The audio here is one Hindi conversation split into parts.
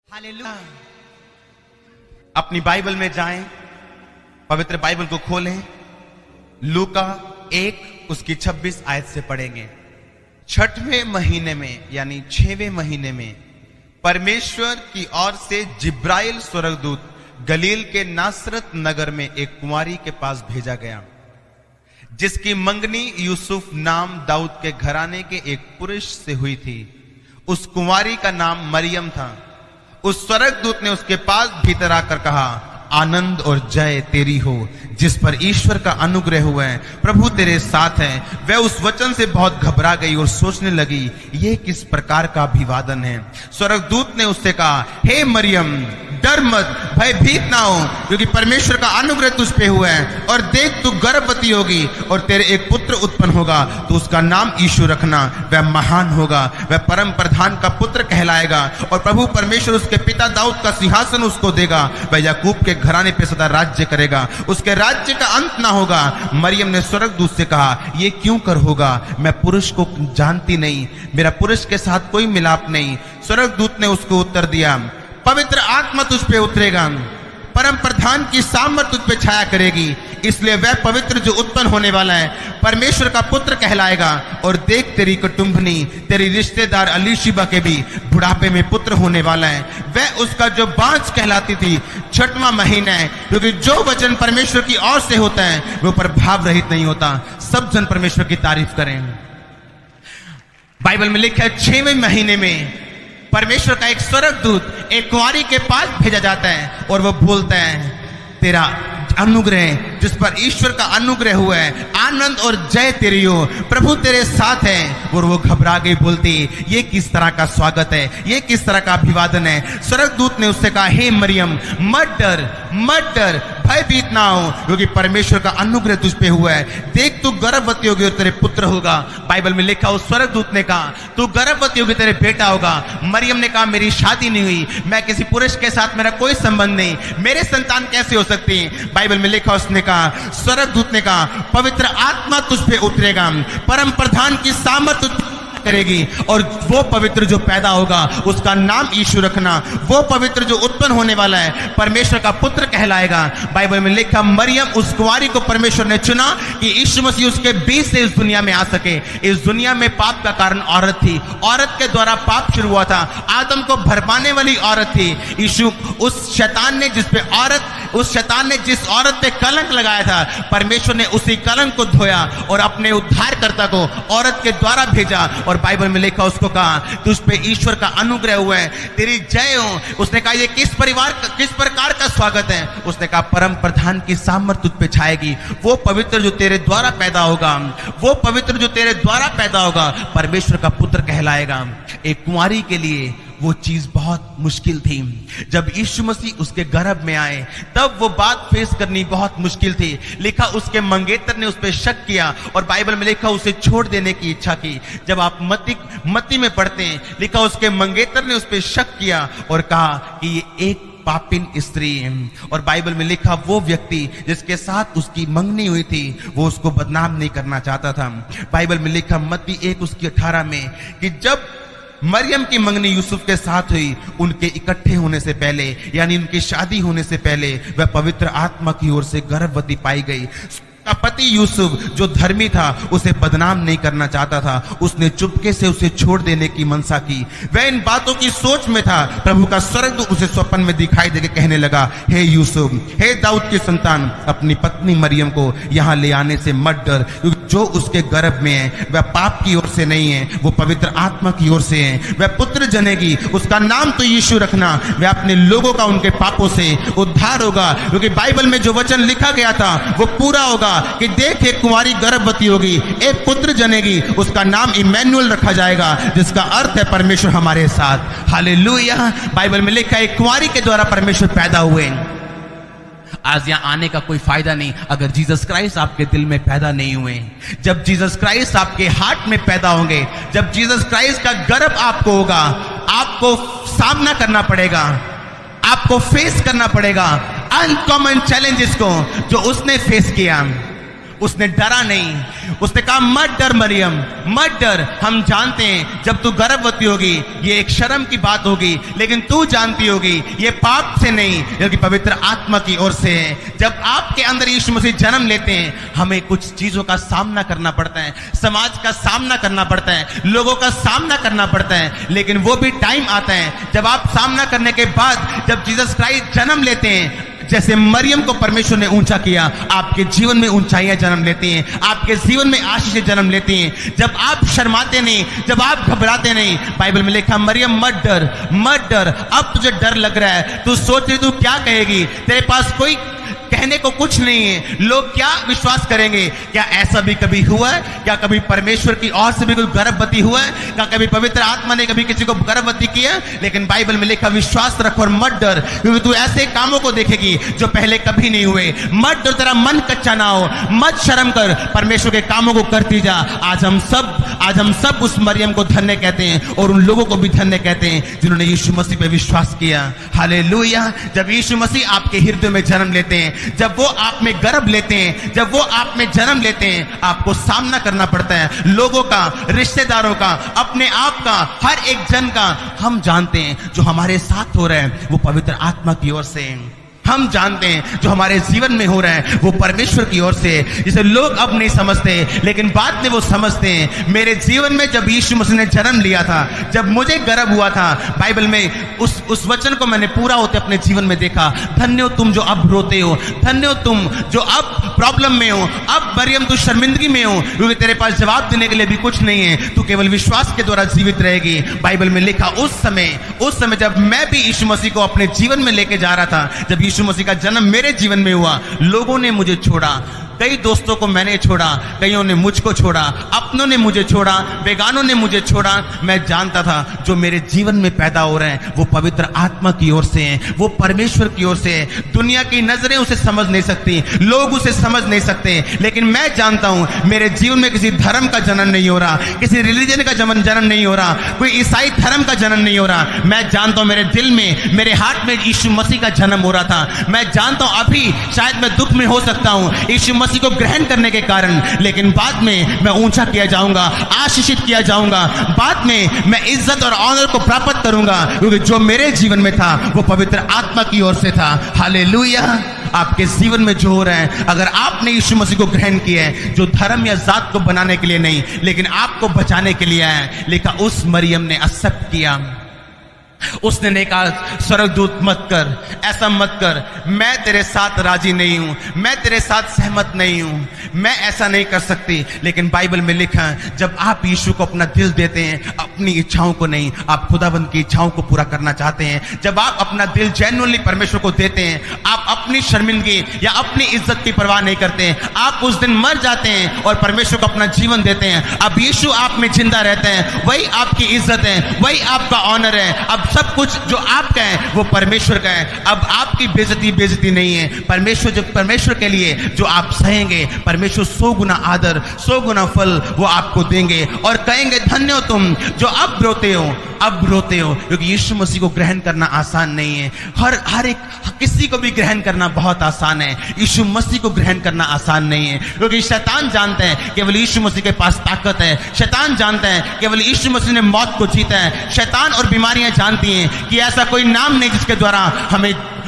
हालेलुया। अपनी बाइबल में जाएं, पवित्र बाइबल को खोलें, लूका 1 उसकी 26 आयत से पढ़ेंगे। छठवें महीने में यानी 6वें महीने में परमेश्वर की ओर से जिब्राइल स्वर्गदूत गलील के नासरत नगर में एक कुंवारी के पास भेजा गया, जिसकी मंगनी यूसुफ नाम दाऊद के घराने के एक पुरुष से हुई थी। उस कुंवारी का नाम मरियम था। उस स्वर्गदूत ने उसके पास भीतर आकर कहा, आनंद और जय तेरी हो, जिस पर ईश्वर का अनुग्रह हुआ है, प्रभु तेरे साथ है। वह उस वचन से बहुत घबरा गई और सोचने लगी, यह किस प्रकार का अभिवादन है। स्वर्गदूत ने उससे कहा, हे मरियम, डर मत, भयभीत ना हो, क्योंकि परमेश्वर का अनुग्रह तुझ पे हुआ है। और देख, तू गर्भवती होगी और तेरे एक पुत्र उत्पन्न होगा, तो उसका नाम यीशु रखना। वह महान होगा, वह परम प्रधान का पुत्र कहलाएगा, और प्रभु परमेश्वर उसके पिता दाऊद का सिंहासन उसको देगा। वह याकूब के घराने पे सदा राज्य करेगा, उसके राज्य का अंत ना होगा। मरियम ने स्वर्गदूत से कहा, ये क्यों कर होगा, मैं पुरुष को जानती नहीं, मेरा पुरुष के साथ कोई मिलाप नहीं। स्वर्गदूत ने उसको उत्तर दिया, पवित्र आत्मा तुझ पे उतरेगा, परम प्रधान की सामर्थ तुझ पे छाया करेगी, इसलिए वह पवित्र जो उत्पन्न होने वाला है परमेश्वर का पुत्र कहलाएगा। और देख, तेरी कुटुंबनी, तेरी रिश्तेदार अलीशिबा के भी बुढ़ापे में पुत्र होने वाला है। वह उसका जो बांझ कहलाती थी 6वां महीना है, क्योंकि जो वचन परमेश्वर की ओर से होता है वो प्रभाव रहित नहीं होता। सब जन परमेश्वर की तारीफ करें। बाइबल में लिखा है 6वें महीने में परमेश्वर का एक स्वर्गदूत एक कुंवारी के पास भेजा जाता है, और वो बोलता है, तेरा अनुग्रह, जिस पर ईश्वर का अनुग्रह हुआ है, आनंद और जय तेरी हो, प्रभु तेरे साथ है। और वो घबरा गई, बोलती, ये किस तरह का स्वागत है, ये किस तरह का अभिवादन है। स्वर्गदूत ने उससे कहा, हे मरियम, मत डर, मत डर, भयभीत ना हो, क्योंकि परमेश्वर का अनुग्रह तुझ पे हुआ है। देख, तू गर्भवती होगी और तेरे पुत्र होगा। बाइबल में लिखा, उस स्वर्गदूत ने कहा, तू गर्भवती होगी, तेरे बेटा होगा। मरियम ने कहा, मेरी शादी नहीं हुई, मैं किसी पुरुष के साथ मेरा कोई संबंध नहीं, मेरे संतान कैसे हो सकती है। बाइबल में लिखा, उसने कहा, स्वर्गदूत ने कहा, पवित्र आत्मा तुझ पे उतरेगा, परम प्रधान की सामर्थ करेगी, और वो पवित्र जो पैदा होगा उसका नाम यीशु रखना। वो पवित्र जो उत्पन्न होने वाला है परमेश्वर का पुत्र कहलाएगा। बाइबल में लिखा, मरियम उस कुंवारी को परमेश्वर ने चुना कि यीशु मसीह उसके बीच से इस दुनिया में आ सके। इस दुनिया में पाप का कारण औरत थी, औरत के द्वारा पाप शुरू हुआ था, आदम को भरमाने वाली औरत थी। यीशु उस शैतान ने जिस औरत पे कलंक लगाया था, परमेश्वर ने उसी कलंक को धोया और अपने उद्धारकर्ता को औरत के द्वारा भेजा। और बाइबल में लिखा, उसको कहा, तुझ पे ईश्वर का अनुग्रह हुआ है, तेरी जय हो। उसने कहा, ये किस प्रकार का स्वागत है। उसने कहा, परम प्रधान की सामर्थ तुझ पे छाएगी। वो पवित्र जो तेरे द्वारा पैदा होगा, वो पवित्र जो तेरे द्वारा पैदा होगा परमेश्वर का पुत्र कहलाएगा। एक कुंवारी के लिए वो चीज बहुत मुश्किल थी। जब यीशु मसीह उसके गर्भ में आए तब वो बात फेस करनी बहुत मुश्किल थी। लिखा, उसके मंगेतर ने उस पर शक किया, और बाइबल में लिखा, उसे छोड़ देने की इच्छा की। जब आप मत्ती में पढ़ते हैं, लिखा, उसके मंगेतर ने उस पर शक किया और कहा कि ये एक पापिन स्त्री है। और बाइबल में लिखा, वो व्यक्ति जिसके साथ उसकी मंगनी हुई थी वो उसको बदनाम नहीं करना चाहता था। बाइबल में लिखा, मत्ती 1 उसकी 18 में, कि जब मरियम की मंगनी यूसुफ के साथ हुई, उनके इकट्ठे होने से पहले यानी उनकी शादी होने से पहले वह पवित्र आत्मा की ओर से गर्भवती पाई गई। का पति यूसुफ जो धर्मी था उसे बदनाम नहीं करना चाहता था, उसने चुपके से उसे छोड़ देने की मनसा की। वह इन बातों की सोच में था। प्रभु का स्वर्गदूत उसे स्वप्न में दिखाई देके कहने लगा, हे यूसुफ, हे दाऊद की संतान, अपनी पत्नी मरियम को यहाँ ले आने से मत डर, क्योंकि जो उसके गर्भ में है वह पाप की ओर से नहीं है, वो पवित्र आत्मा की ओर से है। वह पुत्र जनेगी, उसका नाम तो यीशु रखना। वह अपने लोगों का उनके पापों से उद्धार होगा, क्योंकि बाइबल में जो वचन लिखा गया था वो पूरा होगा कि देख, एक कुंवारी गर्भवती होगी, एक पुत्र जनेगी, उसका नाम इमैनुअल रखा जाएगा, जिसका अर्थ है परमेश्वर हमारे साथ। हालेलुया। बाइबल में लिखा है, एक कुंवारी के द्वारा परमेश्वर पैदा हुए। आज यहाँ आने का कोई फायदा नहीं अगर जीसस क्राइस्ट आपके दिल में पैदा नहीं हुए। जब जीसस क्राइस्ट आपके हार्ट में पैदा होंगे, जब जीसस क्राइस्ट का गर्भ आपको होगा, आपको सामना करना पड़ेगा, आपको फेस करना पड़ेगा अनकॉमन चैलेंजेस को जो उसने फेस किया। उसने डरा नहीं। उसने कहा मत डर मरियम, मत डर। हम जानते हैं जब तू गर्भवती होगी ये एक शर्म की बात होगी, लेकिन तू जानती होगी ये पाप से नहीं बल्कि पवित्र आत्मा की ओर से है। जब आपके अंदर यीशु मसीह जन्म लेते हैं, हमें कुछ चीजों का सामना करना पड़ता है, समाज का सामना करना पड़ता है, लोगों का सामना करना पड़ता है, लेकिन वो भी टाइम आता है जब आप सामना करने के बाद जब जीसस क्राइस्ट जन्म लेते हैं, जैसे मरियम को परमेश्वर ने ऊंचा किया, आपके जीवन में ऊंचाइयां जन्म लेती हैं, आपके जीवन में आशीषें जन्म लेती हैं। जब आप शर्माते नहीं, जब आप घबराते नहीं, बाइबल में लिखा मरियम मत डर, मत डर। अब तुझे डर लग रहा है, तू सोच रही तू क्या कहेगी, तेरे पास कोई कहने को कुछ नहीं है, लोग क्या विश्वास करेंगे। क्या ऐसा भी कभी हुआ है? क्या कभी परमेश्वर की ओर से भी कोई गर्भवती हुआ है? क्या कभी पवित्र आत्मा ने कभी किसी को गर्भवती किया? लेकिन बाइबल में लिखा विश्वास रख और मत डर, क्योंकि तू ऐसे कामों को देखेगी जो पहले कभी नहीं हुए। मत डर, तेरा मन कच्चा ना हो, मत शर्म कर, परमेश्वर के कामों को करती जा। आज हम सब उस मरियम को धन्य कहते हैं और उन लोगों को भी धन्य कहते हैं जिन्होंने यीशु मसीह पे विश्वास किया। हालेलुया। जब यीशु मसीह आपके हृदय में जन्म लेते हैं, जब वो आप में गर्भ लेते हैं, जब वो आप में जन्म लेते हैं, आपको सामना करना पड़ता है लोगों का, रिश्तेदारों का, अपने आप का, हर एक जन का। हम जानते हैं जो हमारे साथ हो रहा है वो पवित्र आत्मा की ओर से है। हम जानते हैं जो हमारे जीवन में हो रहा है वो परमेश्वर की ओर से है, जिसे लोग अब नहीं समझते लेकिन बाद में वो समझते हैं। मेरे जीवन में जब यीशु मसीह ने जन्म लिया था, जब मुझे गर्भ हुआ था, बाइबल में उस वचन को मैंने पूरा होते अपने जीवन में देखा। धन्य हो तुम जो अब रोते हो, धन्य हो तुम जो अब प्रॉब्लम में हो, अब मरियम तू शर्मिंदगी में हो, क्योंकि तेरे पास जवाब देने के लिए भी कुछ नहीं है, तू केवल विश्वास के द्वारा जीवित रहेगी। बाइबल में लिखा उस समय जब मैं भी यीशु मसीह को अपने जीवन में लेके जा रहा था, जब यीशु मसीह का जन्म मेरे जीवन में हुआ, लोगों ने मुझे छोड़ा, कई दोस्तों को मैंने छोड़ा, कईयों ने मुझको छोड़ा, अपनों ने मुझे छोड़ा, बेगानों ने मुझे छोड़ा। मैं जानता था जो मेरे जीवन में पैदा हो रहे हैं वो पवित्र आत्मा की ओर से हैं, वो परमेश्वर की ओर से है। दुनिया की नजरें उसे समझ नहीं सकती, लोग उसे समझ नहीं सकते, लेकिन मैं जानता हूं मेरे जीवन में किसी धर्म का जन्म नहीं हो रहा, किसी रिलीजन का जन्म नहीं हो रहा, कोई ईसाई धर्म का जन्म नहीं हो रहा। मैं जानता हूं मेरे दिल में, मेरे हार्ट में यीशु मसीह का जन्म हो रहा था। मैं जानता हूं अभी शायद मैं दुख में हो सकता हूं यीशु मसीह को ग्रहण करने के कारण, लेकिन बाद में मैं ऊंचा किया जाऊंगा, आशीषित किया जाऊंगा, बाद में मैं इज्जत और ऑनर को प्राप्त करूंगा, क्योंकि जो मेरे जीवन में था वो पवित्र आत्मा की ओर से था। हालेलुया। आपके जीवन में जो हो रहा है, अगर आपने यीशु मसीह को ग्रहण किया है, जो धर्म या जात को बनाने के लिए नहीं लेकिन आपको बचाने के लिए है, लिखा उस मरियम ने एक्सेप्ट किया। उसने नहीं कहा स्वर्गदूत मत कर, ऐसा मत कर, मैं तेरे साथ राजी नहीं हूं, मैं तेरे साथ सहमत नहीं हूं, मैं ऐसा नहीं कर सकती। लेकिन बाइबल में लिखा है जब आप यीशु को अपना दिल देते हैं, अपनी इच्छाओं को नहीं, आप खुदाबंद की इच्छाओं को पूरा करना चाहते हैं, जब आप अपना दिल जेन्युइनली परमेश्वर को देते हैं, आप अपनी शर्मिंदगी या अपनी इज्जत की परवाह नहीं करते हैं, आप उस दिन मर जाते हैं और परमेश्वर को अपना जीवन देते हैं। अब यीशु आप में जिंदा रहते हैं, वही आपकी इज्जत है, वही आपका ऑनर है। अब सब कुछ जो आपका है वो परमेश्वर का है। अब आपकी बेइज्जती नहीं है। परमेश्वर के लिए जो आप सहेंगे, परमेश्वर 100 गुना आदर, 100 गुना फल वो आपको देंगे और कहेंगे धन्य हो तुम जो अब रोते हो, क्योंकि यीशु मसीह को ग्रहण करना आसान नहीं है। हर एक किसी को भी ग्रहण करना बहुत आसान है, यीशु मसीह को ग्रहण करना आसान नहीं है, क्योंकि शैतान जानते हैं केवल यीशु मसीह के पास ताकत है। शैतान जानते हैं केवल यीशु मसीह ने मौत को जीता है। शैतान और बीमारियां जानती हैं कि ऐसा कोई नाम नहीं जिसके द्वारा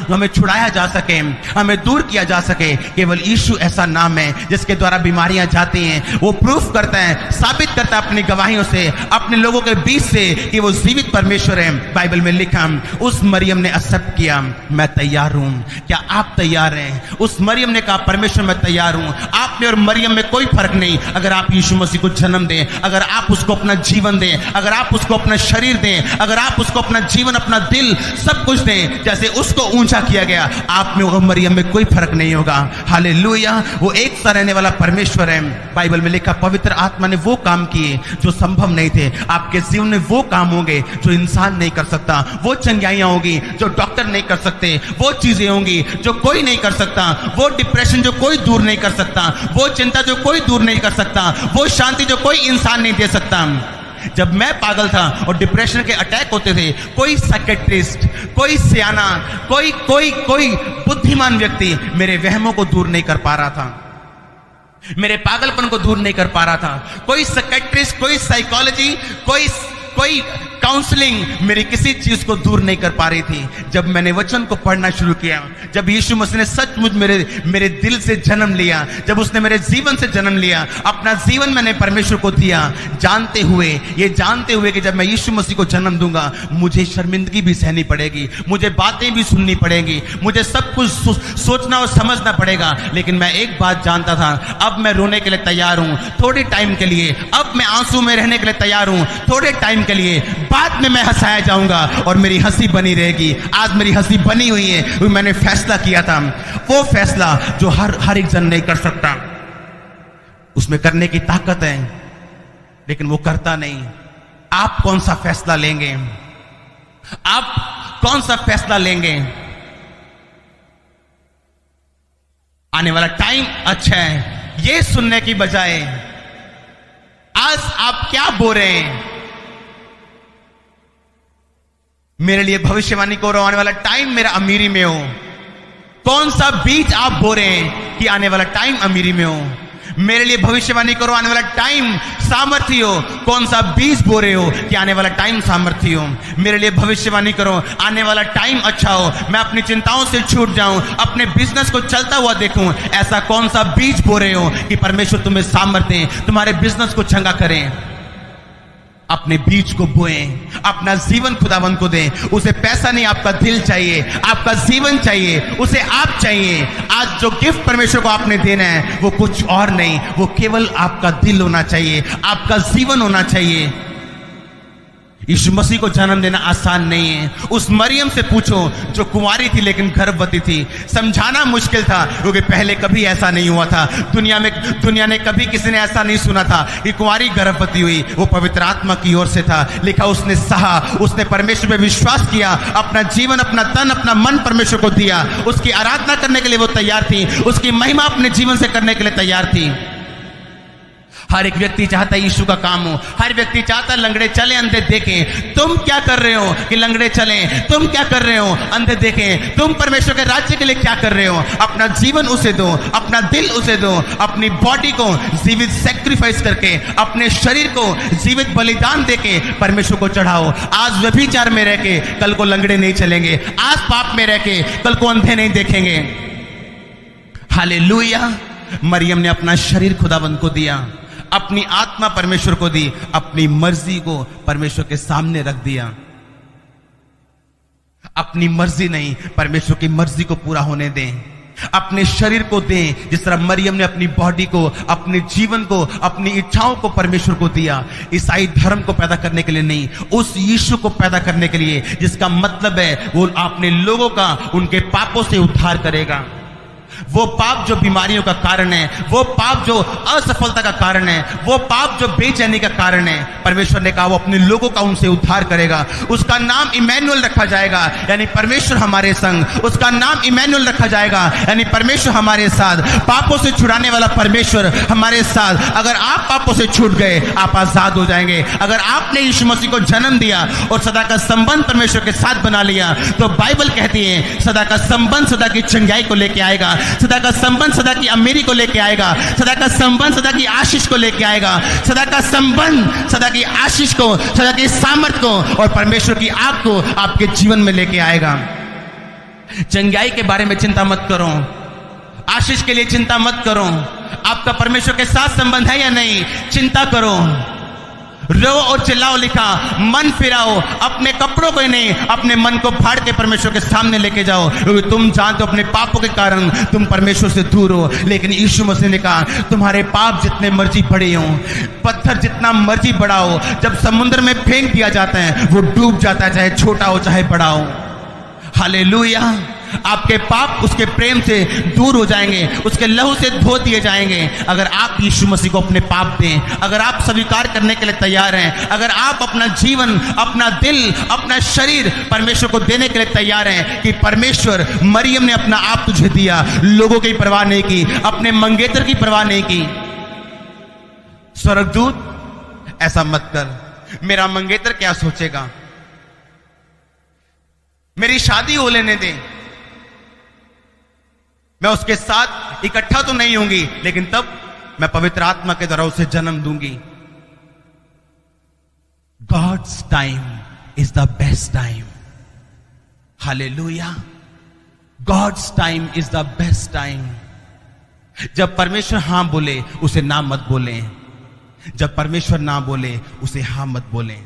हमें छुड़ाया जा सके, हमें दूर किया जा सके। केवल यीशु ऐसा नाम है जिसके द्वारा बीमारियां जाती हैं। वो प्रूफ करता है, साबित करता है अपनी गवाहियों से, अपने लोगों के बीच से कि वो जीवित परमेश्वर है। बाइबल में लिखा उस मरियम ने एक्सेप्ट किया, मैं तैयार हूं। क्या आप तैयार हैं? उस मरियम ने कहा परमेश्वर मैं तैयार हूं। आपने और मरियम में कोई फर्क नहीं। अगर आप यीशु मसीह को जन्म दें, अगर आप उसको अपना जीवन दें, अगर आप उसको अपना शरीर दें, अगर आप उसको अपना जीवन, अपना दिल, सब कुछ दें जैसे उसको ऊंचा किया गया, आप में और मरियम में कोई फर्क नहीं होगा। हालेलुया। वो एक सा रहने वाला परमेश्वर है। बाइबल में लिखा पवित्र आत्मा ने वो काम किए जो संभव नहीं थे। आपके जीवन में वो काम होंगे जो इंसान नहीं कर सकता, वो चंगाइयां होगी जो डॉक्टर नहीं कर सकते, वो चीजें होंगी जो कोई नहीं कर सकता, वो डिप्रेशन जो कोई दूर नहीं कर सकता, वो चिंता जो कोई दूर नहीं कर सकता, वो शांति जो कोई इंसान नहीं दे सकता। जब मैं पागल था और डिप्रेशन के अटैक होते थे, कोई साइकियाट्रिस्ट, कोई सियाना, कोई बुद्धिमान व्यक्ति मेरे वहमों को दूर नहीं कर पा रहा था। मेरे पागलपन को दूर नहीं कर पा रहा था। कोई साइकियाट्रिस्ट, कोई साइकोलॉजी, कोई काउंसलिंग मेरी किसी चीज को दूर नहीं कर पा रही थी। जब मैंने वचन को पढ़ना शुरू किया, जब यीशु मसीह ने सचमुच मेरे दिल से जन्म लिया, जब उसने मेरे जीवन से जन्म लिया, अपना जीवन मैंने परमेश्वर को दिया, जानते हुए कि जब मैं यीशु मसीह को जन्म दूंगा मुझे शर्मिंदगी भी सहनी पड़ेगी, मुझे बातें भी सुननी पड़ेगी, मुझे सब कुछ सोचना और समझना पड़ेगा। लेकिन मैं एक बात जानता था, अब मैं रोने के लिए तैयार हूं थोड़े टाइम के लिए, अब मैं आंसू में रहने के लिए तैयार हूं थोड़े टाइम के लिए, बाद में मैं हंसाया जाऊंगा और मेरी हंसी बनी रहेगी। आज मेरी हंसी बनी हुई है। मैंने फैसला किया था, वो फैसला जो हर एक जन नहीं कर सकता। उसमें करने की ताकत है लेकिन वो करता नहीं। आप कौन सा फैसला लेंगे? आप कौन सा फैसला लेंगे? आने वाला टाइम अच्छा है, ये सुनने की बजाय आज आप क्या बोल रहे हैं? मेरे लिए भविष्यवाणी करो, आने वाला टाइम मेरा अमीरी में हो। कौन सा बीज आप बो रहे हैं कि आने वाला टाइम अमीरी में हो? मेरे लिए भविष्यवाणी करो, आने वाला टाइम सामर्थ्य हो। कौन सा बीज बो रहे हो कि आने वाला टाइम सामर्थ्य हो? मेरे लिए भविष्यवाणी करो, आने वाला टाइम अच्छा हो, मैं अपनी चिंताओं से छूट जाऊं, अपने बिजनेस को चलता हुआ देखूं। ऐसा कौन सा बीज बो रहे हो कि परमेश्वर तुम्हें सामर्थ्य, तुम्हारे बिजनेस को चंगा करें? अपने बीज को बोएं, अपना जीवन खुदावन को दें। उसे पैसा नहीं, आपका दिल चाहिए, आपका जीवन चाहिए, उसे आप चाहिए। आज जो गिफ्ट परमेश्वर को आपने देना है वो कुछ और नहीं, वो केवल आपका दिल होना चाहिए, आपका जीवन होना चाहिए। यीशु मसीह को जन्म देना आसान नहीं है। उस मरियम से पूछो जो कुंवारी थी लेकिन गर्भवती थी। समझाना मुश्किल था क्योंकि पहले कभी ऐसा नहीं हुआ था। दुनिया ने कभी किसी ने ऐसा नहीं सुना था कि कुंवारी गर्भवती हुई। वो पवित्र आत्मा की ओर से था। लिखा उसने सहा, उसने परमेश्वर पे विश्वास किया, अपना जीवन, अपना तन, अपना मन परमेश्वर को दिया। उसकी आराधना करने के लिए वो तैयार थी, उसकी महिमा अपने जीवन से करने के लिए तैयार थी। हर एक व्यक्ति चाहता है यीशु का काम हो। हर व्यक्ति चाहता है लंगड़े चले, अंधे देखें। तुम क्या कर रहे हो कि लंगड़े चलें? तुम क्या कर रहे हो? अंधे देखें। तुम परमेश्वर के राज्य के लिए क्या कर रहे हो? अपना जीवन उसे दो, अपना दिल उसे दो, अपनी बॉडी को जीवित सैक्रिफाइस करके, अपने शरीर को जीवित बलिदान देके परमेश्वर को चढ़ाओ। आज व्यभिचार में रह के कल को लंगड़े नहीं चलेंगे, आज पाप में रह के कल को अंधे नहीं देखेंगे। हालेलुया। मरियम ने अपना शरीर खुदावंद को दिया, अपनी आत्मा परमेश्वर को दी, अपनी मर्जी को परमेश्वर के सामने रख दिया। अपनी मर्जी नहीं, परमेश्वर की मर्जी को पूरा होने दें। अपने शरीर को दें, जिस तरह मरियम ने अपनी बॉडी को, अपने जीवन को, अपनी इच्छाओं को परमेश्वर को दिया। ईसाई धर्म को पैदा करने के लिए नहीं, उस यीशु को पैदा करने के लिए जिसका मतलब है वो अपने लोगों का उनके पापों से उद्धार करेगा। वो पाप जो बीमारियों का कारण है, वो पाप जो असफलता का कारण है, वो पाप जो बेचैनी का कारण है, परमेश्वर ने कहा वो अपने लोगों का उनसे उद्धार करेगा। उसका नाम इमैनुअल रखा जाएगा, यानी परमेश्वर हमारे संग। उसका नाम इमैनुअल रखा जाएगा, यानी परमेश्वर हमारे साथ। पापों से छुड़ाने वाला परमेश्वर हमारे साथ। अगर आप पापों से छूट गए, आप आजाद हो जाएंगे। अगर आपने यीशु मसीह को जन्म दिया और सदा का संबंध परमेश्वर के साथ बना लिया, तो बाइबल कहती है सदा का संबंध सदा की चंगाई को लेके आएगा, सदा का संबंध सदा की अमीरी को लेके आएगा, सदा का संबंध सदा की आशीष को लेके आएगा, सदा का संबंध सदा की आशीष को, सदा की सामर्थ को और परमेश्वर की आग को आपके जीवन में लेके आएगा। चंगाई के बारे में चिंता मत करो, आशीष के लिए चिंता मत करो। आपका परमेश्वर के साथ संबंध है या नहीं, चिंता करो। रो और चिल्लाओ, लिखा मन फिराओ, अपने कपड़ों को ही नहीं, अपने मन को फाड़ के परमेश्वर के सामने लेके जाओ, क्योंकि तुम जानते हो अपने पापों के कारण तुम परमेश्वर से दूर हो। लेकिन यीशु मसीह ने कहा तुम्हारे पाप जितने मर्जी बड़े हो, पत्थर जितना मर्जी बड़ा हो, जब समुद्र में फेंक दिया जाता है वो डूब जाता है, चाहे छोटा हो चाहे बड़ा हो। हालेलुया। आपके पाप उसके प्रेम से दूर हो जाएंगे, उसके लहू से धो दिए जाएंगे। अगर आप यीशु मसीह को अपने पाप दें, अगर आप स्वीकार करने के लिए तैयार हैं, अगर आप अपना जीवन, अपना दिल, अपना शरीर परमेश्वर को देने के लिए तैयार हैं कि परमेश्वर, मरियम ने अपना आप तुझे दिया, लोगों की परवाह नहीं की, अपने मंगेतर की परवाह नहीं की। स्वर्गदूत ऐसा मत कर, मेरा मंगेतर क्या सोचेगा, मेरी शादी हो लेने दे, मैं उसके साथ इकट्ठा तो नहीं होंगी लेकिन तब मैं पवित्र आत्मा के द्वारा उसे जन्म दूंगी। God's time is the best time. Hallelujah. God's time is the best time. जब परमेश्वर हां बोले उसे ना मत बोले, जब परमेश्वर ना बोले उसे हां मत बोले।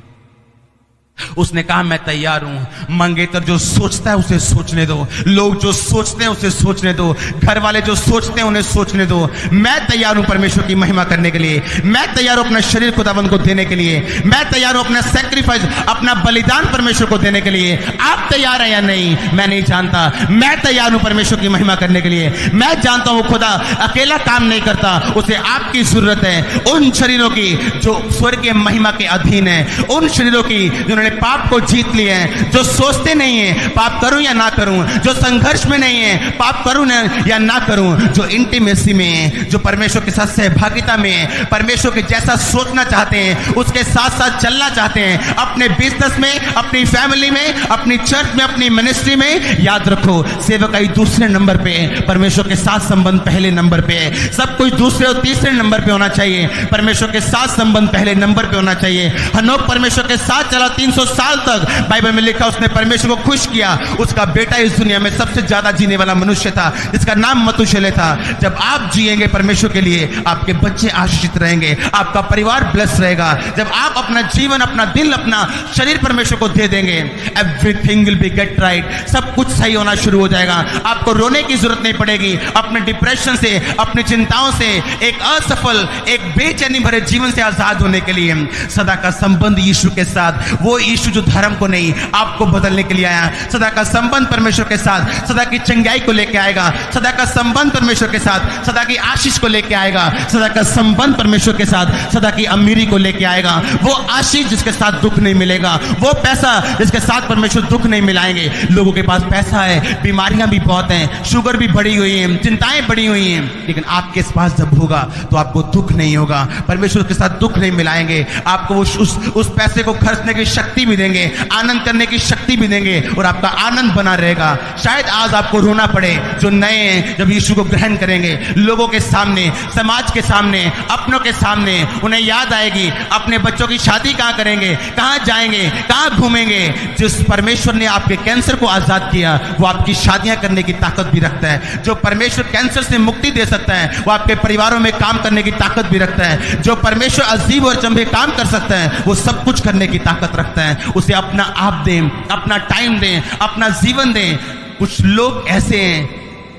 उसने कहा मैं तैयार हूं। मंगेतर जो सोचता है उसे सोचने दो, लोग जो सोचते हैं उसे सोचने दो, घर वाले जो सोचते हैं उन्हें सोचने दो। मैं तैयार हूं परमेश्वर की महिमा करने के लिए। मैं तैयार हूं अपना शरीर खुदाबंद को देने के लिए। मैं तैयार हूं अपना सैक्रिफाइस, अपना बलिदान परमेश्वर को देने के लिए। आप तैयार हैं या नहीं मैं नहीं जानता। मैं तैयार हूं परमेश्वर की महिमा करने के लिए। मैं जानता हूं खुदा अकेला काम नहीं करता, उसे आपकी जरूरत है। उन शरीरों की जो स्वर्ग की महिमा के अधीन है, उन शरीरों की जिन्होंने पाप को जीत लिया है, जो सोचते नहीं है पाप करूं या ना करूं, जो संघर्ष में नहीं है पाप करूं या ना करूं, जो इंटीमेसी में है, जो परमेश्वर के साथ सहभागिता में है, परमेश्वर के जैसा सोचना चाहते हैं, उसके साथ साथ चलना चाहते हैं, अपने बिजनेस में, अपनी फैमिली में, अपनी चर्च में, अपनी मिनिस्ट्री में। याद रखो सेवकाई दूसरे नंबर पे है, परमेश्वर के साथ संबंध पहले नंबर पे है। सब कुछ दूसरे और तीसरे नंबर पे होना चाहिए, परमेश्वर के साथ संबंध पहले नंबर पे होना चाहिए। हनोक परमेश्वर के साथ चला 300 साल तक, बाइबल में लिखा उसने परमेश्वर को खुश किया। उसका बेटा इस दुनिया में सबसे ज्यादा जीने वाला मनुष्य था, जिसका नाम मतुशेलह था। जब आप जिएंगे परमेश्वर के लिए, आपके बच्चे आशीषित रहेंगे, आपका परिवार ब्लेस रहेगा। जब आप अपना जीवन, अपना दिल, अपना शरीर परमेश्वर को दे देंगे, everything will be get right. सब कुछ सही होना शुरू हो जाएगा। आपको रोने की जरूरत नहीं पड़ेगी। अपने डिप्रेशन से, अपनी चिंताओं से, एक असफल, एक बेचैनी भरे जीवन से आजाद होने के लिए सदा का संबंध यीशु के साथ, वो यीशु जो धर्म को नहीं आपको बदलने के लिए आया, सदा का संबंध परमेश्वर के साथ, सदा की चंगाई को लेके आएगा, सदा का संबंध परमेश्वर के साथ, सदा की आशीष को लेके आएगा, सदा का संबंध परमेश्वर के साथ, सदा की अमीरी को लेके आएगा। वो आशीष जिसके साथ दुख नहीं मिलेगा, वो पैसा जिसके साथ परमेश्वर दुख नहीं मिलाएंगे। लोगों के पास पैसा है, बीमारियां भी बहुत हैं, शुगर भी बढ़ी हुई है, चिंताएं बढ़ी हुई हैं, लेकिन आपके पास जब होगा तो आपको दुख नहीं होगा। परमेश्वर के साथ दुख नहीं मिलाएंगे। आपको उस पैसे को खर्चने की शक्ति भी देंगे, आनंद करने की शक्ति भी देंगे, और आपका आनंद बना रहेगा। शायद आज आपको रोना पड़े जो नए हैं, जब यीशु को ग्रहण करेंगे, लोगों के सामने, समाज के सामने, अपनों के सामने, उन्हें याद आएगी अपने बच्चों की शादी कहां करेंगे, कहां जाएंगे, कहां घूमेंगे। जिस परमेश्वर ने आपके कैंसर को आजाद किया, वो आपकी शादियां करने की ताकत भी रखता है। जो परमेश्वर कैंसर से मुक्ति दे सकता है, वो आपके परिवारों में काम करने की ताकत भी रखता है। जो परमेश्वर अजीब और अचंभे काम कर सकता है, वो सब कुछ करने की ताकत रखता है। उसे अपना आप दें, अपना टाइम दें, अपना जीवन दें। कुछ लोग ऐसे हैं,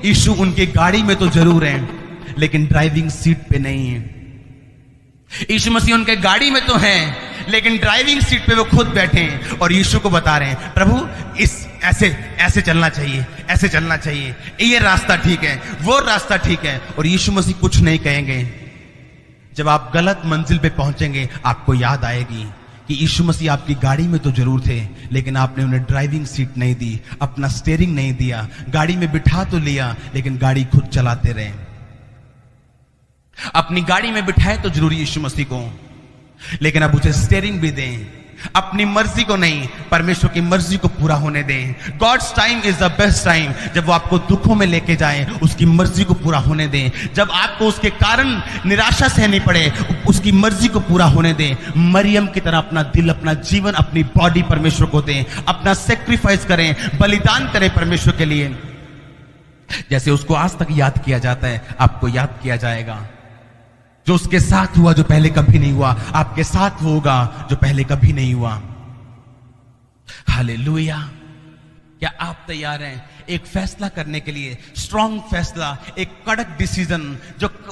यीशु उनकी गाड़ी में तो जरूर हैं, लेकिन ड्राइविंग सीट पे नहीं है। यीशु मसीह उनके गाड़ी में तो हैं, लेकिन ड्राइविंग सीट पे वो खुद बैठे हैं और यीशु को बता रहे हैं, प्रभु इस ऐसे चलना चाहिए, ऐसे चलना चाहिए, ये रास्ता ठीक है, वो रास्ता ठीक है। और यीशु मसीह कुछ नहीं कहेंगे। जब आप गलत मंजिल पे पहुंचेंगे, आपको याद आएगी कि यीशु मसीह आपकी गाड़ी में तो जरूर थे, लेकिन आपने उन्हें ड्राइविंग सीट नहीं दी, अपना स्टीयरिंग नहीं दिया। गाड़ी में बिठा तो लिया, लेकिन गाड़ी खुद चलाते रहे। अपनी गाड़ी में बिठाए तो जरूरी यीशु मसीह को, लेकिन अब उसे स्टीयरिंग भी दें। अपनी मर्जी को नहीं, परमेश्वर की मर्जी को पूरा होने दें। God's time is the best time. जब वो आपको दुखों में लेके जाए, उसकी मर्जी को पूरा होने दें। जब आपको उसके कारण निराशा सहनी पड़े, उसकी मर्जी को पूरा होने दें। मरियम की तरह अपना दिल, अपना जीवन, अपनी बॉडी परमेश्वर को दें, अपना सेक्रीफाइस करें, बलिदान करें परमेश्वर के लिए। जैसे उसको आज तक याद किया जाता है, आपको याद किया जाएगा। जो उसके साथ हुआ जो पहले कभी नहीं हुआ, आपके साथ होगा जो पहले कभी नहीं हुआ। हालेलुया। क्या आप तैयार हैं एक फैसला करने के लिए, स्ट्रॉन्ग फैसला, एक कड़क डिसीजन,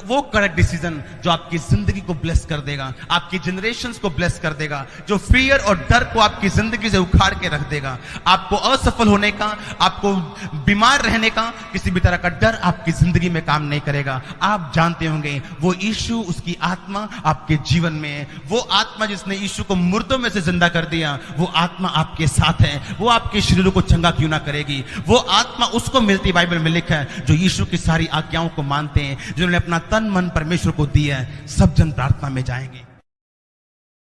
वो कड़क डिसीजन जो आपकी जिंदगी को ब्लेस कर देगा, आपकी जनरेशंस को ब्लेस कर देगा, जो फियर और डर को आपकी जिंदगी से उखाड़ के रख देगा। आपको असफल होने का, आपको बीमार रहने का, किसी भी तरह का डर आपकी जिंदगी में काम नहीं करेगा। आप जानते होंगे वो यीशु, उसकी आत्मा आपके जीवन में है। वो आत्मा जिसने यीशु को मुर्दों में से जिंदा कर दिया, वो आत्मा आपके साथ है। वो आपके शरीर को चंगा क्यों ना करेगी? वो आत्मा उसको मिलती, बाइबल में लिखा है, जो यीशु की सारी आज्ञाओं को मानते हैं, जिन्होंने अपना तन मन परमेश्वर को दिया है। सब जन प्रार्थना में जाएंगे।